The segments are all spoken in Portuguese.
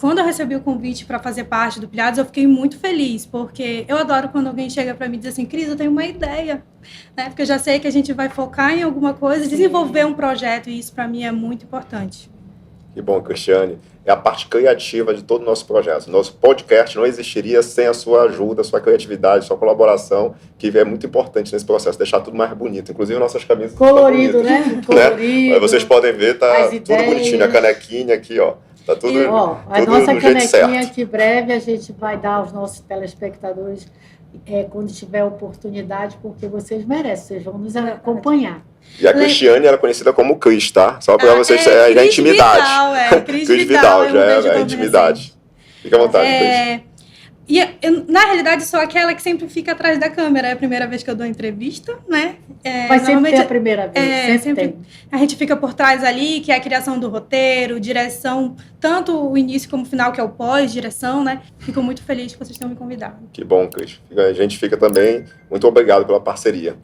quando eu recebi o convite para fazer parte do Pilhares, eu fiquei muito feliz, porque eu adoro quando alguém chega para mim e diz assim, Cris, eu tenho uma ideia, né? Porque eu já sei que a gente vai focar em alguma coisa, desenvolver um projeto, e isso para mim é muito importante. Que bom, Cristiane. É a parte criativa de todo o nosso projeto. Nosso podcast não existiria sem a sua ajuda, a sua criatividade, a sua colaboração, que é muito importante nesse processo, deixar tudo mais bonito. Inclusive, nossas camisas colorido, né? Colorido. Né? Vocês podem ver, tá tudo bonitinho. A canequinha aqui, ó. Tá tudo, a nossa canequinha que breve a gente vai dar aos nossos telespectadores quando tiver oportunidade, porque vocês merecem, vocês vão nos acompanhar. E a Cristiane era conhecida como Cris, tá? Só para vocês, já é intimidade. Vidal, Cris Vidal, já é intimidade. Assim. Fica à vontade, Cris. E eu, na realidade, sou aquela que sempre fica atrás da câmera. É a primeira vez que eu dou entrevista, né? Mas sempre tem a primeira vez, sempre tem. A gente fica por trás ali, que é a criação do roteiro, direção, tanto o início como o final, que é o pós-direção, né? Fico muito feliz que vocês tenham me convidado. Que bom, Cris. A gente fica também muito obrigado pela parceria.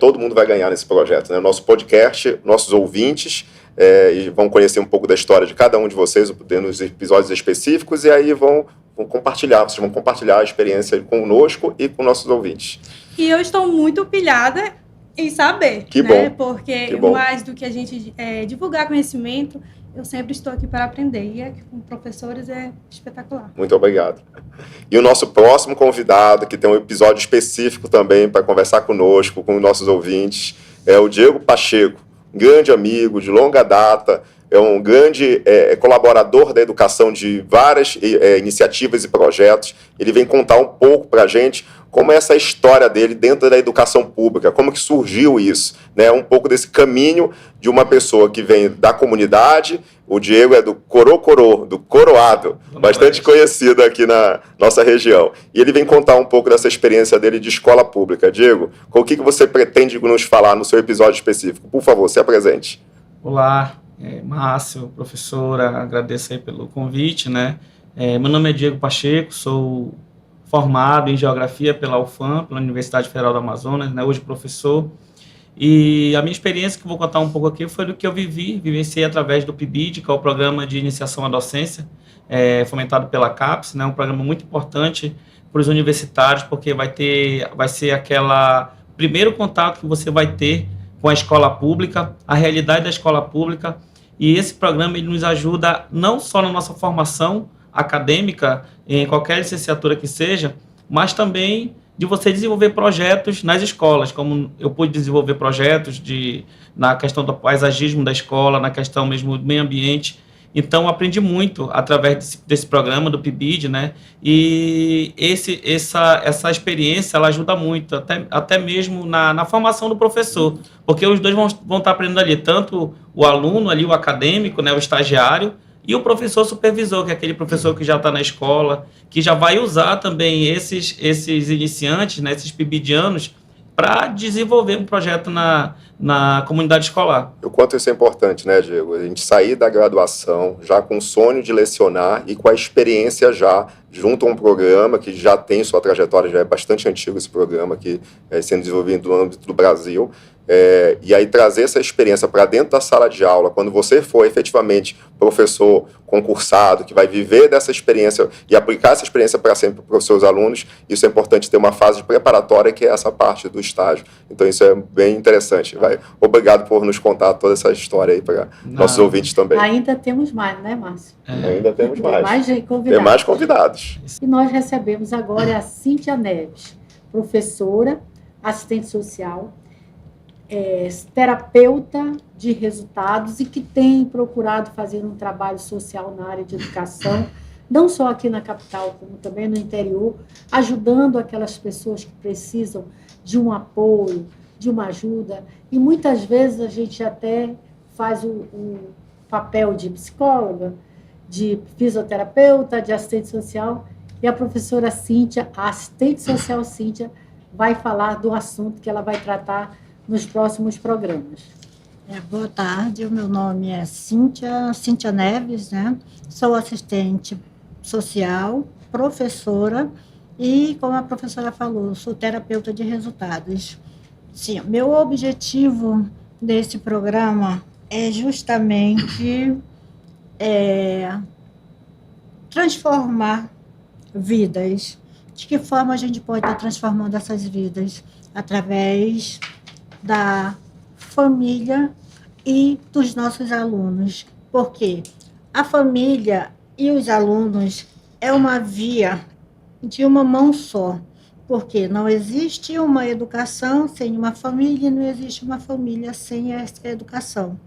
Todo mundo vai ganhar nesse projeto, né? Nosso podcast, nossos ouvintes, e vão conhecer um pouco da história de cada um de vocês, nos episódios específicos, e aí vão compartilhar, vocês vão compartilhar a experiência conosco e com nossos ouvintes. E eu estou muito pilhada em saber, que né? Bom. Porque mais do que a gente divulgar conhecimento, eu sempre estou aqui para aprender. E com professores é espetacular. Muito obrigado. E o nosso próximo convidado, que tem um episódio específico também para conversar conosco, com os nossos ouvintes, é o Diego Pacheco, grande amigo de longa data, é um grande colaborador da educação de várias iniciativas e projetos. Ele vem contar um pouco para a gente como é essa história dele dentro da educação pública, como que surgiu isso, né? Um pouco desse caminho de uma pessoa que vem da comunidade. O Diego é do Corocorô, do Coroado, bastante conhecido aqui na nossa região. E ele vem contar um pouco dessa experiência dele de escola pública. Diego, o que você pretende nos falar no seu episódio específico? Por favor, se apresente. Olá, Márcio, professora, agradeço aí pelo convite, né? Meu nome é Diego Pacheco, sou formado em Geografia pela UFAM, pela Universidade Federal do Amazonas, né? Hoje professor. E a minha experiência, que eu vou contar um pouco aqui, foi do que eu vivenciei através do PIBID, que é o Programa de Iniciação à Docência, fomentado pela CAPES, né? Um programa muito importante para os universitários, porque vai ser aquela primeiro contato que você vai ter com a escola pública, a realidade da escola pública. E esse programa ele nos ajuda não só na nossa formação acadêmica, em qualquer licenciatura que seja, mas também de você desenvolver projetos nas escolas, como eu pude desenvolver projetos na questão do paisagismo da escola, na questão mesmo do meio ambiente. Então, aprendi muito através desse programa do PIBID, né? E essa experiência, ela ajuda muito, até mesmo na formação do professor, porque os dois vão estar aprendendo ali, tanto o aluno ali, o acadêmico, né, o estagiário, e o professor supervisor, que é aquele professor que já está na escola, que já vai usar também esses iniciantes, né, esses PIBIDianos, para desenvolver um projeto na comunidade escolar. O quanto isso é importante, né, Diego? A gente sair da graduação já com o sonho de lecionar e com a experiência já junto a um programa que já tem sua trajetória, já é bastante antigo esse programa, que é sendo desenvolvido no âmbito do Brasil. E aí trazer essa experiência para dentro da sala de aula, quando você for efetivamente professor concursado, que vai viver dessa experiência e aplicar essa experiência para sempre para os seus alunos, isso é importante ter uma fase preparatória, que é essa parte do estágio. Então isso é bem interessante. Obrigado por nos contar toda essa história aí para nossos ouvintes também. Ainda temos mais, né, Márcio? Ainda temos mais. Tem mais convidados. E nós recebemos agora a Cíntia Neves, professora, assistente social, terapeuta de resultados e que tem procurado fazer um trabalho social na área de educação, não só aqui na capital, como também no interior, ajudando aquelas pessoas que precisam de um apoio, de uma ajuda. E muitas vezes a gente até faz o papel de psicóloga, de fisioterapeuta, de assistente social, e a professora Cíntia, a assistente social Cíntia, vai falar do assunto que ela vai tratar nos próximos programas. Boa tarde, o meu nome é Cíntia Neves, né? Sou assistente social, professora e, como a professora falou, sou terapeuta de resultados. Sim, meu objetivo desse programa é justamente transformar vidas. De que forma a gente pode estar transformando essas vidas? Através da família e dos nossos alunos. Porque a família e os alunos é uma via de uma mão só. Porque não existe uma educação sem uma família, não existe uma família sem essa educação,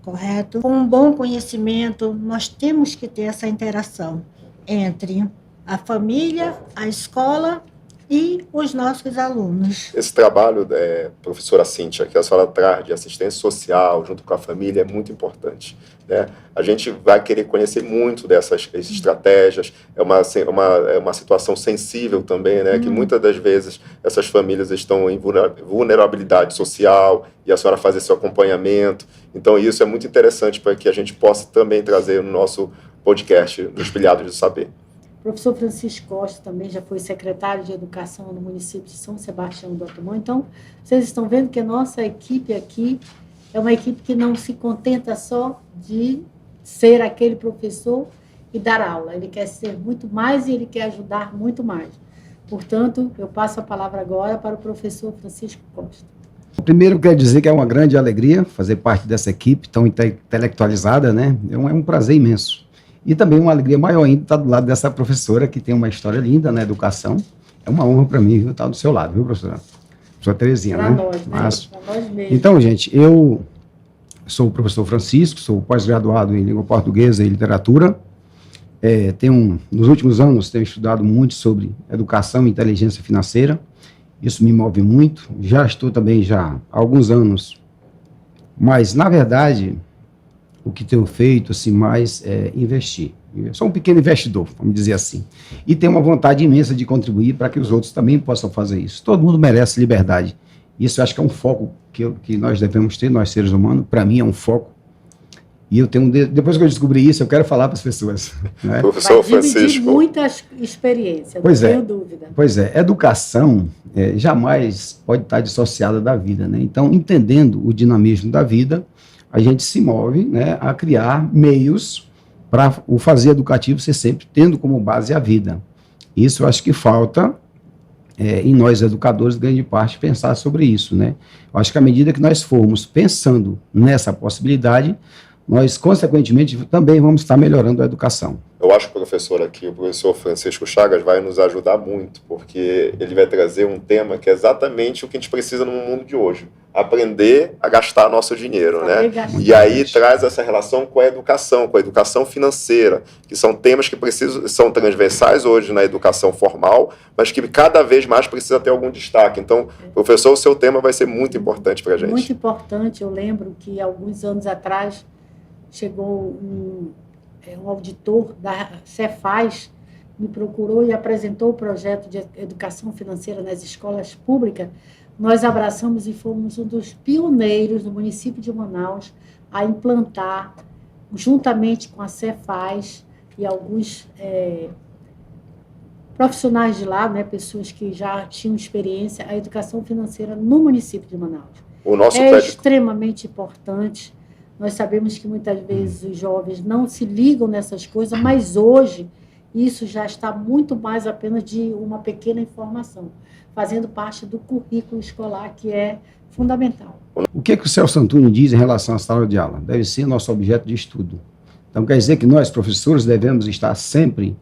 correto? Com um bom conhecimento, nós temos que ter essa interação entre a família, a escola e os nossos alunos. Esse trabalho, professora Cíntia, que a senhora traz de assistência social junto com a família é muito importante, né? A gente vai querer conhecer muito dessas estratégias, é uma situação sensível também, né? Que muitas das vezes essas famílias estão em vulnerabilidade social e a senhora faz esse acompanhamento. Então isso é muito interessante para que a gente possa também trazer no nosso podcast, nos Pilhados do Saber. O professor Francisco Costa também já foi secretário de Educação no município de São Sebastião do Otomã. Então, vocês estão vendo que a nossa equipe aqui é uma equipe que não se contenta só de ser aquele professor e dar aula. Ele quer ser muito mais e ele quer ajudar muito mais. Portanto, eu passo a palavra agora para o professor Francisco Costa. Primeiro, quero dizer que é uma grande alegria fazer parte dessa equipe tão intelectualizada, né? É um prazer imenso. E também uma alegria maior ainda estar do lado dessa professora que tem uma história linda na educação. É uma honra para mim estar do seu lado, viu, professora? Professora Terezinha, Para né? nós, né? Para nós mesmos. Então, gente, eu sou o professor Francisco, sou pós-graduado em língua portuguesa e literatura. Nos últimos anos, tenho estudado muito sobre educação e inteligência financeira. Isso me move muito. Já estou também há alguns anos. Mas, na verdade, o que tenho feito assim, mais é investir. Eu sou um pequeno investidor, vamos dizer assim. E tenho uma vontade imensa de contribuir para que os outros também possam fazer isso. Todo mundo merece liberdade. Isso eu acho que é um foco que nós devemos ter, nós seres humanos. Para mim é um foco. E eu tenho, depois que eu descobri isso, eu quero falar para as pessoas. Né? Professor Francisco. Muita experiência, Pois não é. tenho dúvida. Pois é, educação jamais pode estar dissociada da vida, né? Então, entendendo o dinamismo da vida, a gente se move, né, a criar meios para o fazer educativo ser sempre tendo como base a vida. Isso eu acho que falta em nós educadores, grande parte, pensar sobre isso, né? Eu acho que à medida que nós formos pensando nessa possibilidade, nós, consequentemente, também vamos estar melhorando a educação. Eu acho, professor, aqui o professor Francisco Chagas vai nos ajudar muito, porque ele vai trazer um tema que é exatamente o que a gente precisa no mundo de hoje. Aprender a gastar nosso dinheiro, né? E aí traz essa relação com a educação financeira, que são temas que são transversais hoje na educação formal, mas que cada vez mais precisa ter algum destaque. Então, professor, o seu tema vai ser muito importante para a gente. Muito importante. Eu lembro que alguns anos atrás chegou um auditor da Cefaz, me procurou e apresentou o projeto de educação financeira nas escolas públicas. Nós abraçamos e fomos um dos pioneiros no município de Manaus a implantar, juntamente com a Cefaz e alguns profissionais de lá, né, pessoas que já tinham experiência, a educação financeira no município de Manaus. O nosso extremamente importante. Nós sabemos que muitas vezes os jovens não se ligam nessas coisas, mas hoje isso já está muito mais apenas de uma pequena informação, fazendo parte do currículo escolar, que é fundamental. O que o Celso Antônio diz em relação à sala de aula? Deve ser nosso objeto de estudo. Então, quer dizer que nós, professores, devemos estar sempre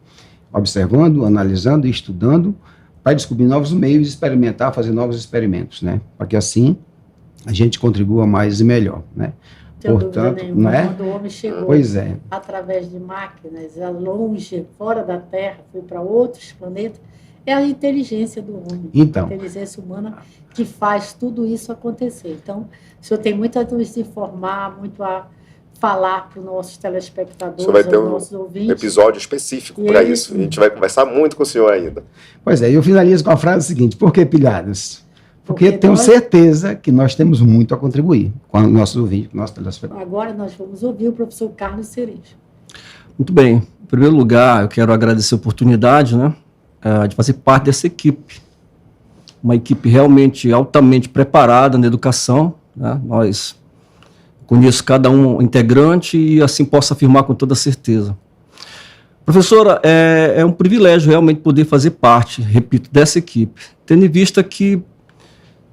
observando, analisando e estudando para descobrir novos meios e experimentar, fazer novos experimentos, né? Para que assim a gente contribua mais e melhor, né? Portanto, nenhuma, não é? Quando o homem chegou através de máquinas, longe, fora da Terra, foi para outros planetas, é a inteligência do homem, então, a inteligência humana que faz tudo isso acontecer. Então, o senhor tem muito a nos informar, muito a falar para os nossos telespectadores, vai ter aos nossos ouvintes. Episódio específico para isso. A gente vai conversar muito com o senhor ainda. Pois é, eu finalizo com a frase seguinte: por que pilhados? Porque tenho certeza que nós temos muito a contribuir com os nossos ouvintes, com os nossos telespectadores. Agora nós vamos ouvir o professor Carlos Cerejo. Muito bem. Em primeiro lugar, eu quero agradecer a oportunidade, né, de fazer parte dessa equipe. Uma equipe realmente altamente preparada na educação, né? Nós conheço cada um integrante e assim posso afirmar com toda certeza. Professora, é um privilégio realmente poder fazer parte, repito, dessa equipe, tendo em vista que,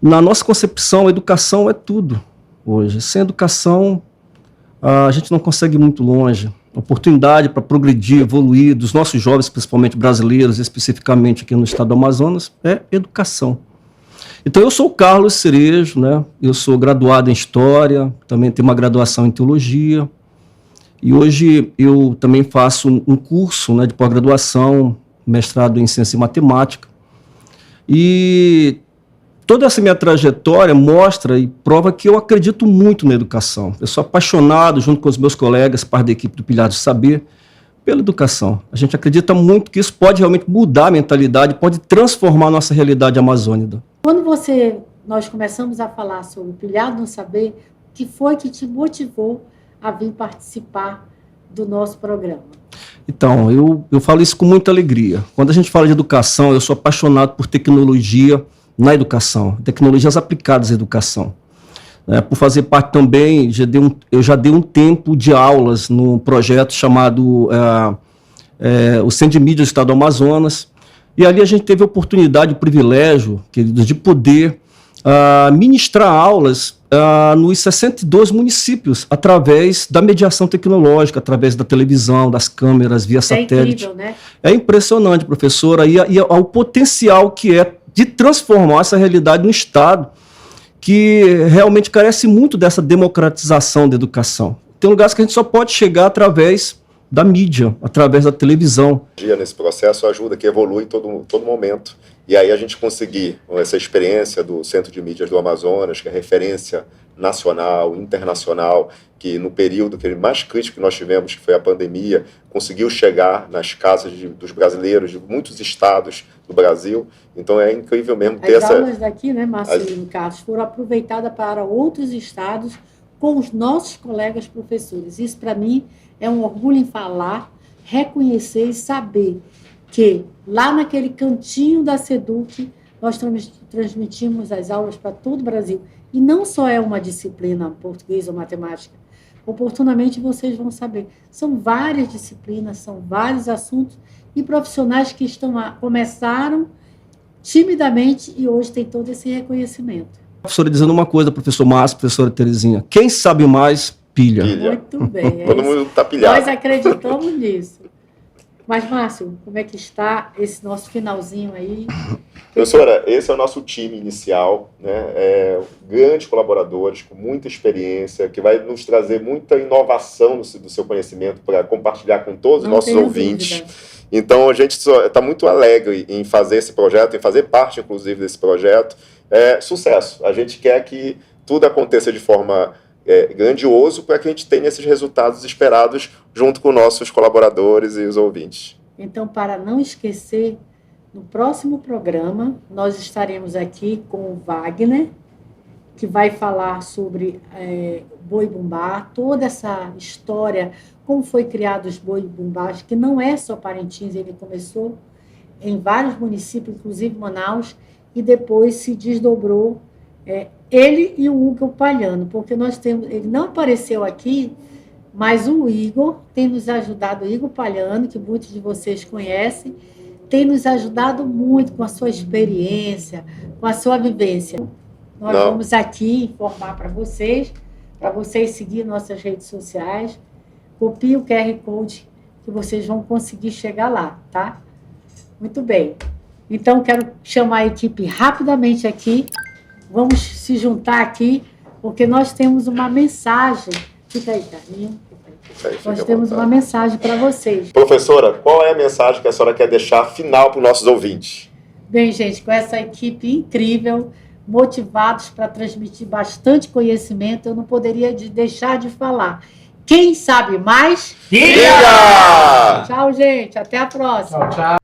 na nossa concepção, a educação é tudo hoje. Sem educação, a gente não consegue ir muito longe. A oportunidade para progredir, evoluir dos nossos jovens, principalmente brasileiros, especificamente aqui no estado do Amazonas, é educação. Então, eu sou o Carlos Cerejo, né? Eu sou graduado em História, também tenho uma graduação em Teologia, e hoje eu também faço um curso, né, de pós-graduação, mestrado em Ciência e Matemática. E toda essa minha trajetória mostra e prova que eu acredito muito na educação. Eu sou apaixonado, junto com os meus colegas, parte da equipe do Pilhares de Saber, pela educação. A gente acredita muito que isso pode realmente mudar a mentalidade, pode transformar a nossa realidade amazônica. Quando nós começamos a falar sobre o Pilhado no Saber, o que foi que te motivou a vir participar do nosso programa? Então, eu falo isso com muita alegria. Quando a gente fala de educação, eu sou apaixonado por tecnologia na educação, tecnologias aplicadas à educação. Por fazer parte também, eu já dei um tempo de aulas no projeto chamado o Centro de Mídia do Estado do Amazonas, e ali a gente teve a oportunidade, o privilégio, queridos, de poder ministrar aulas nos 62 municípios, através da mediação tecnológica, através da televisão, das câmeras, via satélite. É incrível, né? É impressionante, professora, e o potencial que é de transformar essa realidade no Estado, que realmente carece muito dessa democratização da educação. Tem lugares que a gente só pode chegar através da mídia, através da televisão. Nesse processo ajuda, que evolui todo momento. E aí a gente conseguir essa experiência do Centro de Mídias do Amazonas, que é referência nacional, internacional, que no período mais crítico que nós tivemos, que foi a pandemia, conseguiu chegar nas casas dos brasileiros de muitos estados do Brasil. Então é incrível mesmo ter As aulas daqui, né, Marcelino Carlos, foram aproveitadas para outros estados com os nossos colegas professores. Isso, para mim, é um orgulho em falar, reconhecer e saber que lá naquele cantinho da SEDUC nós transmitimos as aulas para todo o Brasil. E não só é uma disciplina português ou matemática. Oportunamente vocês vão saber. São várias disciplinas, são vários assuntos e profissionais que começaram timidamente e hoje tem todo esse reconhecimento. Professora, dizendo uma coisa, professor Márcio, professora Terezinha, quem sabe mais, pilha. Muito bem. Todo mundo está pilhado. Nós acreditamos nisso. Mas, Márcio, como é que está esse nosso finalzinho aí? Professora, esse é o nosso time inicial, né? Grandes colaboradores, com muita experiência, que vai nos trazer muita inovação do seu conhecimento para compartilhar com todos os nossos ouvintes. Dúvida. Então, a gente está muito alegre em fazer esse projeto, em fazer parte, inclusive, desse projeto. Sucesso. A gente quer que tudo aconteça de forma grandioso para que a gente tenha esses resultados esperados junto com nossos colaboradores e os ouvintes. Então, para não esquecer, no próximo programa, nós estaremos aqui com o Wagner, que vai falar sobre boi-bumbá, toda essa história, como foi criado os boi-bumbás, que não é só Parintins, ele começou em vários municípios, inclusive Manaus, e depois se desdobrou ele e o Hugo Palhano, porque ele não apareceu aqui, mas o Igor tem nos ajudado, o Igor Palhano, que muitos de vocês conhecem, tem nos ajudado muito com a sua experiência, com a sua vivência. Nós vamos aqui informar para vocês seguir nossas redes sociais, copie o QR Code que vocês vão conseguir chegar lá, tá? Muito bem. Então, quero chamar a equipe rapidamente aqui. Vamos se juntar aqui, porque nós temos uma mensagem. Fica aí, Carlinhos. Nós temos uma mensagem para vocês. Professora, qual é a mensagem que a senhora quer deixar final para os nossos ouvintes? Bem, gente, com essa equipe incrível, motivados para transmitir bastante conhecimento, eu não poderia deixar de falar. Quem sabe mais? Diga! Tchau, gente. Até a próxima. Tchau, tchau.